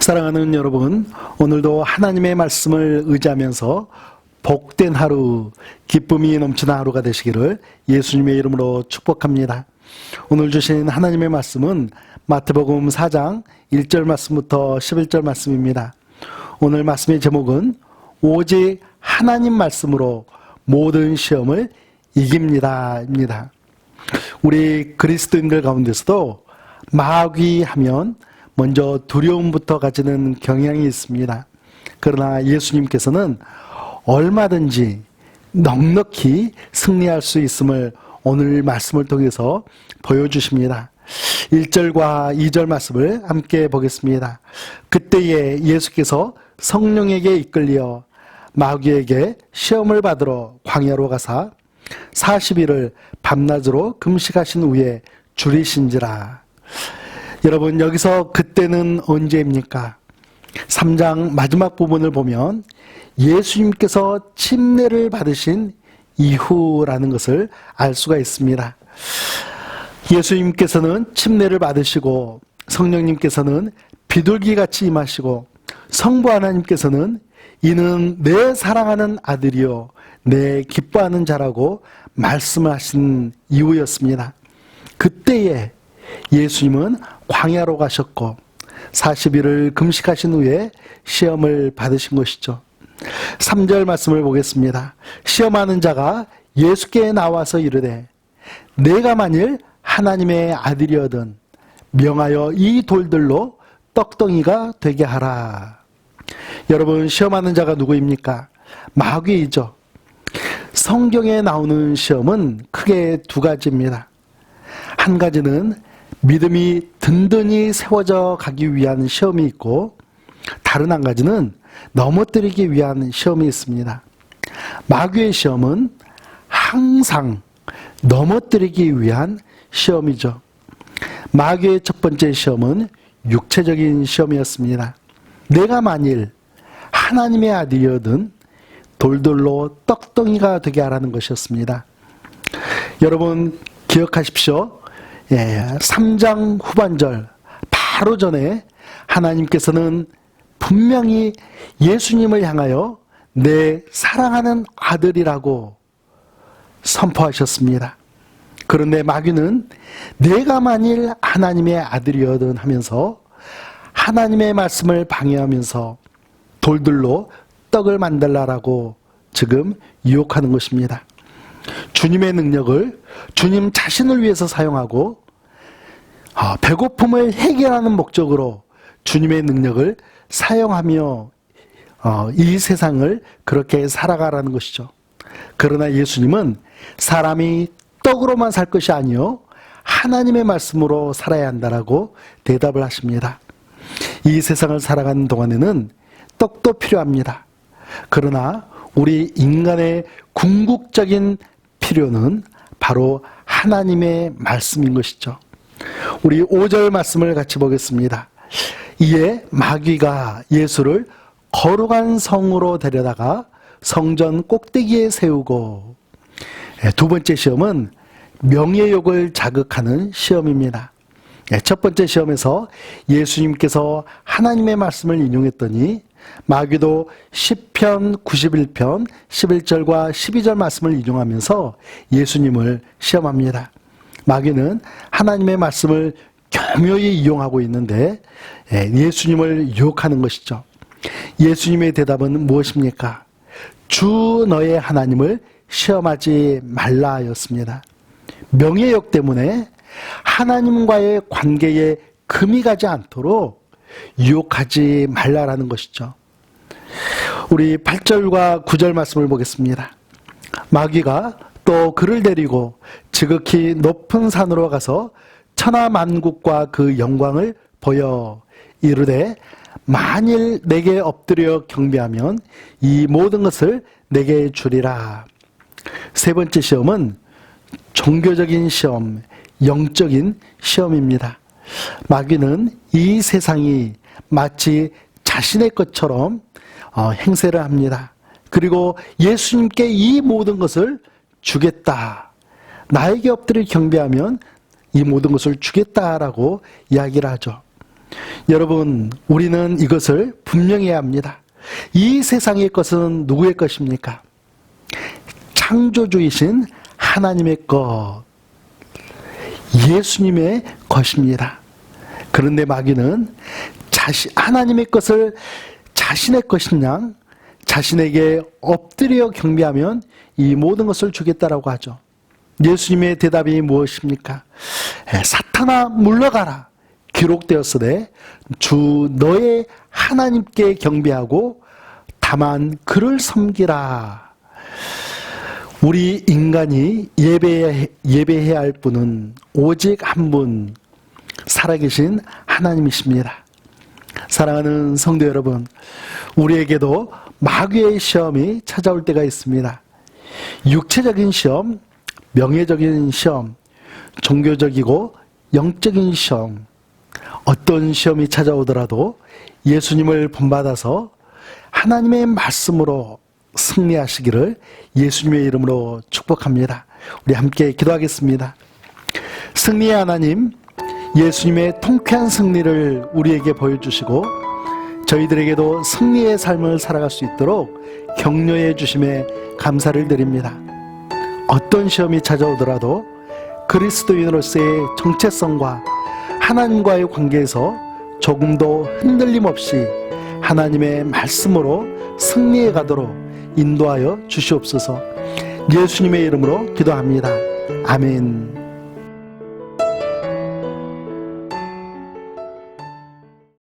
사랑하는 여러분, 오늘도 하나님의 말씀을 의지하면서 복된 하루, 기쁨이 넘치는 하루가 되시기를 예수님의 이름으로 축복합니다. 오늘 주신 하나님의 말씀은 마태복음 4장 1절 말씀부터 11절 말씀입니다. 오늘 말씀의 제목은 오직 하나님 말씀으로 모든 시험을 이깁니다 입니다. 우리 그리스도인들 가운데서도 마귀 하면 먼저 두려움부터 가지는 경향이 있습니다. 그러나 예수님께서는 얼마든지 넉넉히 승리할 수 있음을 오늘 말씀을 통해서 보여주십니다. 1절과 2절 말씀을 함께 보겠습니다. 그때에 예수께서 성령에게 이끌려 마귀에게 시험을 받으러 광야로 가사 40일을 밤낮으로 금식하신 후에 줄이신지라. 여러분, 여기서 그때는 언제입니까? 3장 마지막 부분을 보면 예수님께서 침례를 받으신 이후라는 것을 알 수가 있습니다. 예수님께서는 침례를 받으시고 성령님께서는 비둘기같이 임하시고 성부 하나님께서는 이는 내 사랑하는 아들이요 내 기뻐하는 자라고 말씀을 하신 이후였습니다. 그때에 예수님은 광야로 가셨고 40일을 금식하신 후에 시험을 받으신 것이죠. 3절 말씀을 보겠습니다. 시험하는 자가 예수께 나와서 이르되 내가 만일 하나님의 아들이거든 명하여 이 돌들로 떡덩이가 되게 하라. 여러분, 시험하는 자가 누구입니까? 마귀이죠. 성경에 나오는 시험은 크게 두 가지입니다. 한 가지는 믿음이 든든히 세워져 가기 위한 시험이 있고 다른 한 가지는 넘어뜨리기 위한 시험이 있습니다. 마귀의 시험은 항상 넘어뜨리기 위한 시험이죠. 마귀의 첫 번째 시험은 육체적인 시험이었습니다. 내가 만일 하나님의 아들이거든 돌들로 떡덩이가 되게 하라는 것이었습니다. 여러분 기억하십시오. 3장 후반절 바로 전에 하나님께서는 분명히 예수님을 향하여 내 사랑하는 아들이라고 선포하셨습니다. 그런데 마귀는 내가 만일 하나님의 아들이거든 하면서 하나님의 말씀을 방해하면서 돌들로 떡을 만들라라고 지금 유혹하는 것입니다. 주님의 능력을 주님 자신을 위해서 사용하고 배고픔을 해결하는 목적으로 주님의 능력을 사용하며 이 세상을 그렇게 살아가라는 것이죠. 그러나 예수님은 사람이 떡으로만 살 것이 아니요 하나님의 말씀으로 살아야 한다라고 대답을 하십니다. 이 세상을 살아가는 동안에는 떡도 필요합니다. 그러나 우리 인간의 궁극적인 필요는 바로 하나님의 말씀인 것이죠. 우리 5절 말씀을 같이 보겠습니다. 이에 마귀가 예수를 거룩한 성으로 데려다가 성전 꼭대기에 세우고, 두 번째 시험은 명예욕을 자극하는 시험입니다. 첫 번째 시험에서 예수님께서 하나님의 말씀을 인용했더니 마귀도 시편 91편 11절과 12절 말씀을 인용하면서 예수님을 시험합니다. 마귀는 하나님의 말씀을 교묘히 이용하고 있는데 예수님을 유혹하는 것이죠. 예수님의 대답은 무엇입니까? 주 너의 하나님을 시험하지 말라 였습니다. 명예욕 때문에 하나님과의 관계에 금이 가지 않도록 유혹하지 말라라는 것이죠. 우리 8절과 9절 말씀을 보겠습니다. 마귀가 또 그를 데리고 지극히 높은 산으로 가서 천하만국과 그 영광을 보여 이르되 만일 내게 엎드려 경배하면 이 모든 것을 내게 주리라. 세 번째 시험은 종교적인 시험, 영적인 시험입니다. 마귀는 이 세상이 마치 자신의 것처럼 행세를 합니다. 그리고 예수님께 이 모든 것을 주겠다. 나에게 엎드려 경배하면 이 모든 것을 주겠다라고 이야기를 하죠. 여러분, 우리는 이것을 분명히 해야 합니다. 이 세상의 것은 누구의 것입니까? 창조주이신 하나님의 것, 예수님의 것입니다. 그런데 마귀는 하나님의 것을 자신의 것인 양 자신에게 엎드려 경배하면 이 모든 것을 주겠다라고 하죠. 예수님의 대답이 무엇입니까? 사탄아 물러가라. 기록되었으되 주 너의 하나님께 경배하고 다만 그를 섬기라. 우리 인간이 예배해야 할 분은 오직 한 분, 살아계신 하나님이십니다. 사랑하는 성도 여러분, 우리에게도 마귀의 시험이 찾아올 때가 있습니다. 육체적인 시험, 명예적인 시험, 종교적이고 영적인 시험, 어떤 시험이 찾아오더라도 예수님을 본받아서 하나님의 말씀으로 승리하시기를 예수님의 이름으로 축복합니다. 우리 함께 기도하겠습니다. 승리의 하나님, 예수님의 통쾌한 승리를 우리에게 보여주시고 저희들에게도 승리의 삶을 살아갈 수 있도록 격려해 주심에 감사를 드립니다. 어떤 시험이 찾아오더라도 그리스도인으로서의 정체성과 하나님과의 관계에서 조금도 흔들림 없이 하나님의 말씀으로 승리해 가도록 인도하여 주시옵소서. 예수님의 이름으로 기도합니다. 아멘.